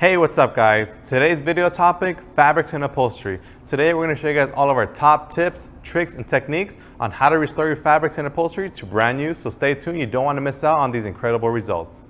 Hey, what's up guys? Today's video topic, fabrics and upholstery. Today we're going to show you guys all of our top tips, tricks, and techniques on how to restore your fabrics and upholstery to brand new, so stay tuned, you don't want to miss out on these incredible results.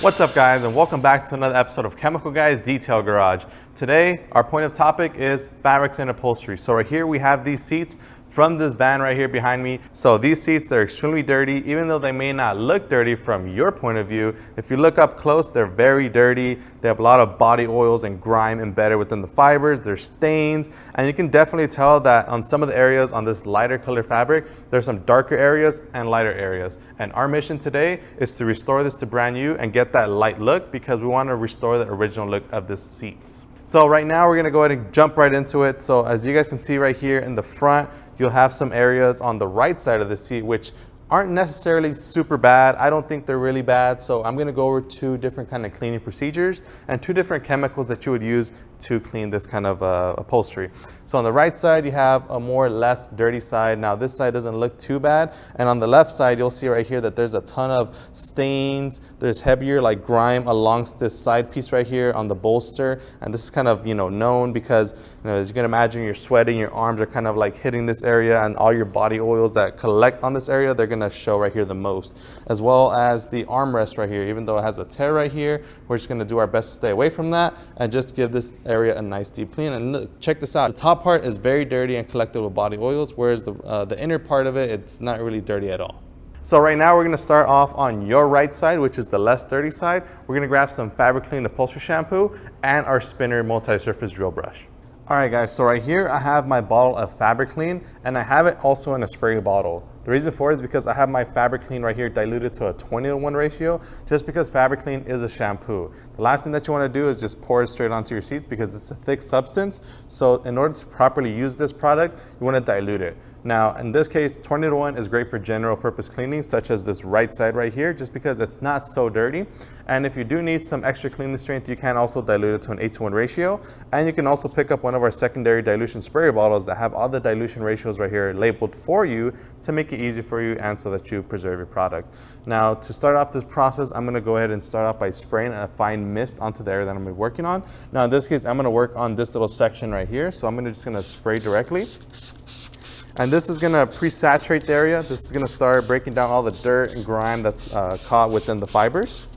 What's up guys, and welcome back to another episode of Chemical Guys Detail Garage. Today our point of topic is fabrics and upholstery. So right here we have these seats from this van right here behind me. So these seats, they're extremely dirty, even though they may not look dirty from your point of view. If you look up close, they're very dirty. They have a lot of body oils and grime embedded within the fibers. There's stains, and you can definitely tell that on some of the areas on this lighter color fabric, there's some darker areas and lighter areas. And our mission today is to restore this to brand new and get that light look, because we want to restore the original look of the seats. So right now we're gonna go ahead and jump right into it. So as you guys can see right here in the front, you'll have some areas on the right side of the seat which aren't necessarily super bad. I don't think they're really bad. So I'm gonna go over two different kind of cleaning procedures and two different chemicals that you would use to clean this kind of upholstery. So on the right side, you have a more less dirty side. Now this side doesn't look too bad. And on the left side, you'll see right here that there's a ton of stains. There's heavier like grime alongst this side piece right here on the bolster. And this is kind of, known because, as you can imagine, you're sweating, your arms are kind of like hitting this area, and all your body oils that collect on this area, they're gonna show right here the most. As well as the armrest right here. Even though it has a tear right here, we're just gonna do our best to stay away from that and just give this area a nice deep clean. And look, check this out. The top part is very dirty and collected with body oils, whereas the inner part of it, it's not really dirty at all. So right now we're going to start off on your right side, which is the less dirty side. We're going to grab some Fabric Clean Upholstery shampoo and our Spinner multi-surface drill brush. All right guys, so right here I have my bottle of Fabric Clean, and I have it also in a spray bottle. The reason for it is because I have my Fabric Clean right here diluted to a 20:1 ratio, just because Fabric Clean is a shampoo. The last thing that you want to do is just pour it straight onto your seats, because it's a thick substance. So in order to properly use this product, you want to dilute it. Now, in this case, 20:1 is great for general purpose cleaning, such as this right side right here, just because it's not so dirty. And if you do need some extra cleaning strength, you can also dilute it to an 8:1 ratio. And you can also pick up one of our secondary dilution sprayer bottles that have all the dilution ratios right here labeled for you to make it easy for you and so that you preserve your product. Now, to start off this process, I'm gonna go ahead and start off by spraying a fine mist onto the area that I'm gonna be working on. Now, in this case, I'm gonna work on this little section right here. So I'm just gonna spray directly. And this is gonna pre-saturate the area. This is gonna start breaking down all the dirt and grime that's caught within the fibers.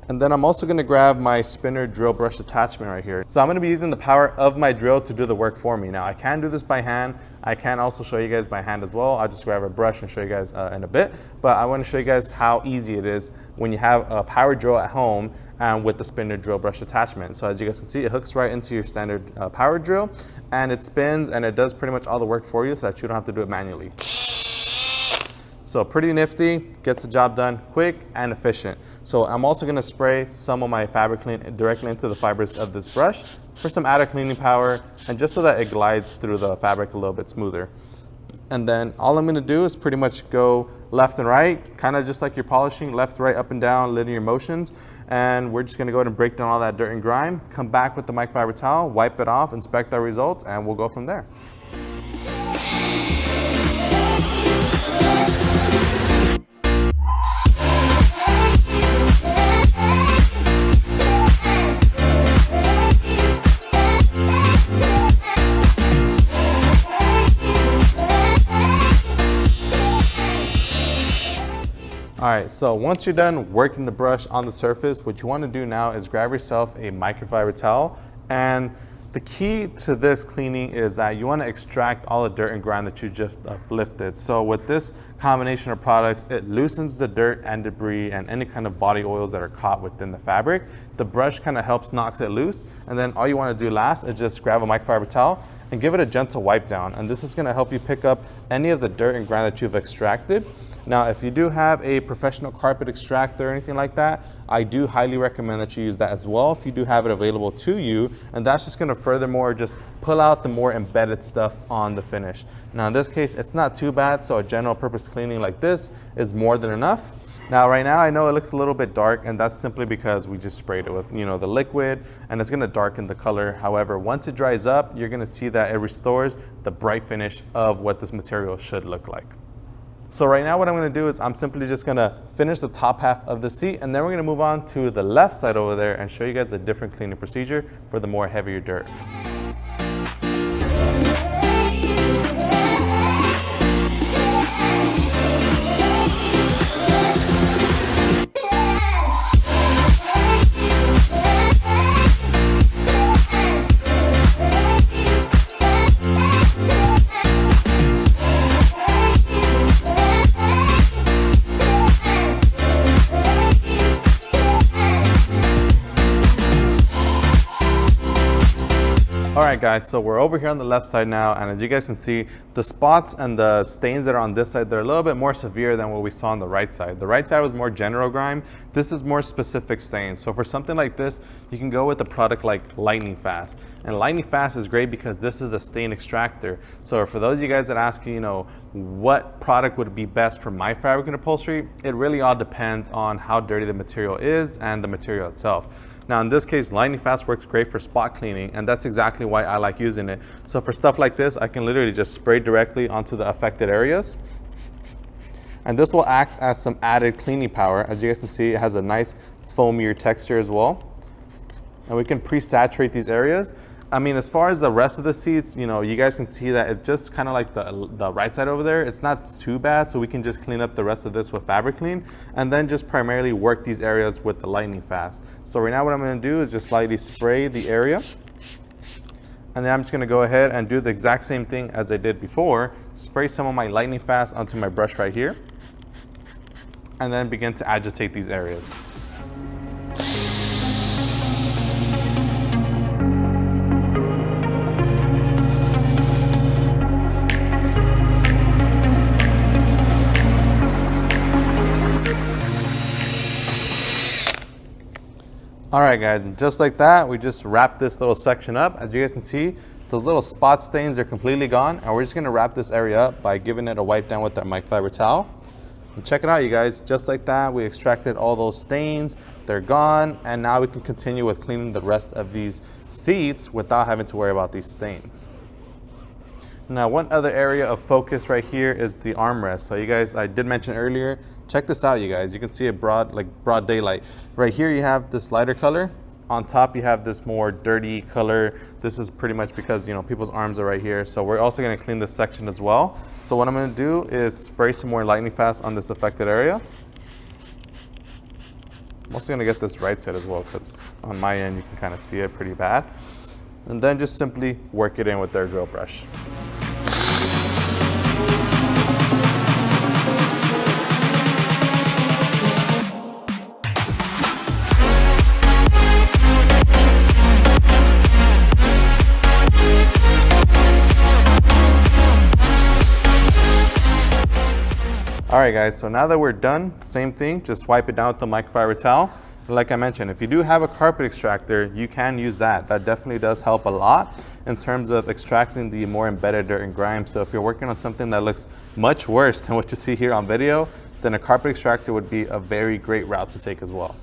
And then I'm also gonna grab my spinner drill brush attachment right here. So I'm gonna be using the power of my drill to do the work for me. Now I can do this by hand. I can also show you guys by hand as well. I'll just grab a brush and show you guys in a bit. But I wanna show you guys how easy it is when you have a power drill at home and with the spinner drill brush attachment. So as you guys can see, it hooks right into your standard power drill, and it spins and it does pretty much all the work for you so that you don't have to do it manually. So pretty nifty, gets the job done quick and efficient. So I'm also gonna spray some of my Fabric Clean directly into the fibers of this brush for some added cleaning power, and just so that it glides through the fabric a little bit smoother. And then all I'm gonna do is pretty much go left and right, kind of just like you're polishing, left, right, up and down, linear motions. And we're just gonna go ahead and break down all that dirt and grime, come back with the microfiber towel, wipe it off, inspect our results, and we'll go from there. All right, so once you're done working the brush on the surface, what you want to do now is grab yourself a microfiber towel. And the key to this cleaning is that you want to extract all the dirt and grime that you just uplifted. So with this combination of products, it loosens the dirt and debris and any kind of body oils that are caught within the fabric. The brush kind of helps knocks it loose. And then all you want to do last is just grab a microfiber towel and give it a gentle wipe down. And this is gonna help you pick up any of the dirt and grime that you've extracted. Now, if you do have a professional carpet extractor or anything like that, I do highly recommend that you use that as well if you do have it available to you. And that's just gonna furthermore just pull out the more embedded stuff on the finish. Now in this case, it's not too bad, so a general purpose cleaning like this is more than enough. Now right now I know it looks a little bit dark, and that's simply because we just sprayed it with the liquid, and it's gonna darken the color. However, once it dries up, you're gonna see that it restores the bright finish of what this material should look like. So right now what I'm gonna do is I'm simply just gonna finish the top half of the seat, and then we're gonna move on to the left side over there and show you guys a different cleaning procedure for the more heavier dirt. Alright guys, so we're over here on the left side now, and as you guys can see, the spots and the stains that are on this side, they're a little bit more severe than what we saw on the right side. The right side was more general grime. This is more specific stains. So for something like this, you can go with a product like Lightning Fast. And Lightning Fast is great because this is a stain extractor. So for those of you guys that ask, you know, what product would be best for my fabric and upholstery, it really all depends on how dirty the material is and the material itself. Now in this case, Lightning Fast works great for spot cleaning, and that's exactly why I like using it. So for stuff like this, I can literally just spray directly onto the affected areas. And this will act as some added cleaning power. As you guys can see, it has a nice foamier texture as well. And we can pre-saturate these areas. I mean, as far as the rest of the seats, you know, you guys can see that it just kind of like the right side over there, it's not too bad, so we can just clean up the rest of this with fabric clean, and then just primarily work these areas with the Lightning Fast. So right now what I'm gonna do is just slightly spray the area, and then I'm just gonna go ahead and do the exact same thing as I did before, spray some of my Lightning Fast onto my brush right here, and then begin to agitate these areas. All right guys, and just like that, we just wrap this little section up. As you guys can see, those little spot stains are completely gone, and we're just gonna wrap this area up by giving it a wipe down with our microfiber towel. And check it out, you guys, just like that, we extracted all those stains, they're gone, and now we can continue with cleaning the rest of these seats without having to worry about these stains. Now, one other area of focus right here is the armrest. So you guys, I did mention earlier, check this out, you guys. You can see it broad daylight. Right here, you have this lighter color. On top, you have this more dirty color. This is pretty much because, you know, people's arms are right here. So we're also gonna clean this section as well. So what I'm gonna do is spray some more Lightning Fast on this affected area. I'm also gonna get this right side as well, because on my end, you can kind of see it pretty bad. And then just simply work it in with their drill brush. All right guys, so now that we're done, same thing, just wipe it down with the microfiber towel. Like I mentioned, if you do have a carpet extractor, you can use that. That definitely does help a lot in terms of extracting the more embedded dirt and grime. So if you're working on something that looks much worse than what you see here on video, then a carpet extractor would be a very great route to take as well.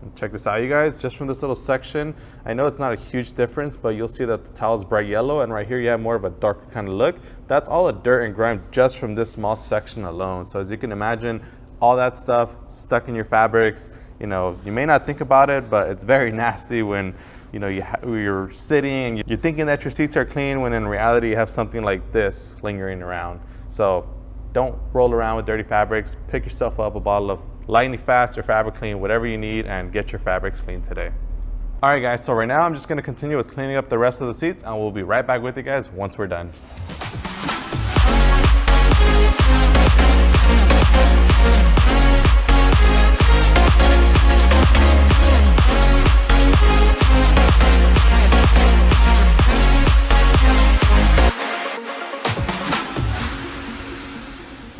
And check this out, you guys, just from this little section, I know it's not a huge difference, but you'll see that the towel is bright yellow, and right here you have more of a darker kind of look. That's all the dirt and grime just from this small section alone. So as you can imagine, all that stuff stuck in your fabrics, you know, you may not think about it, but it's very nasty when, you know, you're sitting and you're thinking that your seats are clean, when in reality you have something like this lingering around. So don't roll around with dirty fabrics. Pick yourself up a bottle of Lightning Fast or Fabric Clean, whatever you need, and get your fabrics clean today. All right guys, so right now I'm just gonna continue with cleaning up the rest of the seats, and we'll be right back with you guys once we're done.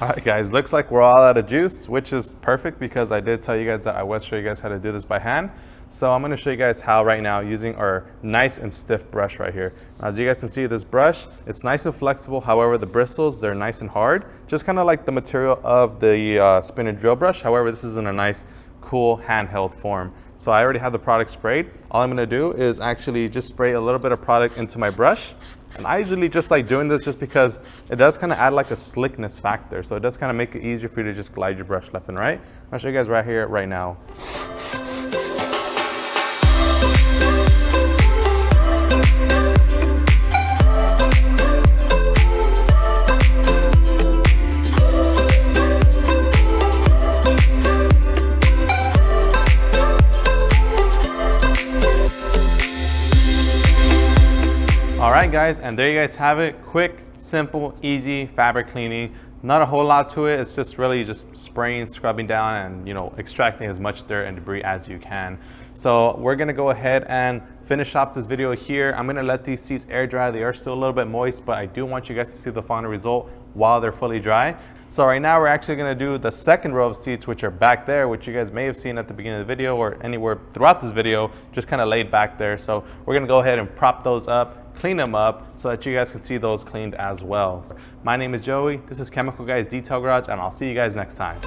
All right guys, looks like we're all out of juice, which is perfect because I did tell you guys that I was showing you guys how to do this by hand. So I'm gonna show you guys how right now using our nice and stiff brush right here. As you guys can see, this brush, it's nice and flexible. However, the bristles, they're nice and hard, just kind of like the material of the spin and drill brush. However, this is in a nice, cool handheld form. So I already have the product sprayed. All I'm gonna do is actually just spray a little bit of product into my brush. And I usually just like doing this just because it does kind of add like a slickness factor. So it does kind of make it easier for you to just glide your brush left and right. I'll show you guys right here, right now. All right guys, and there you guys have it. Quick, simple, easy fabric cleaning. Not a whole lot to it. It's just really just spraying, scrubbing down, and extracting as much dirt and debris as you can. So we're gonna go ahead and finish off this video here. I'm gonna let these seats air dry. They are still a little bit moist, but I do want you guys to see the final result while they're fully dry. So right now we're actually gonna do the second row of seats, which are back there, which you guys may have seen at the beginning of the video or anywhere throughout this video, just kind of laid back there. So we're gonna go ahead and prop those up, clean them up so that you guys can see those cleaned as well. My name is Joey. This is Chemical Guys Detail Garage, and I'll see you guys next time.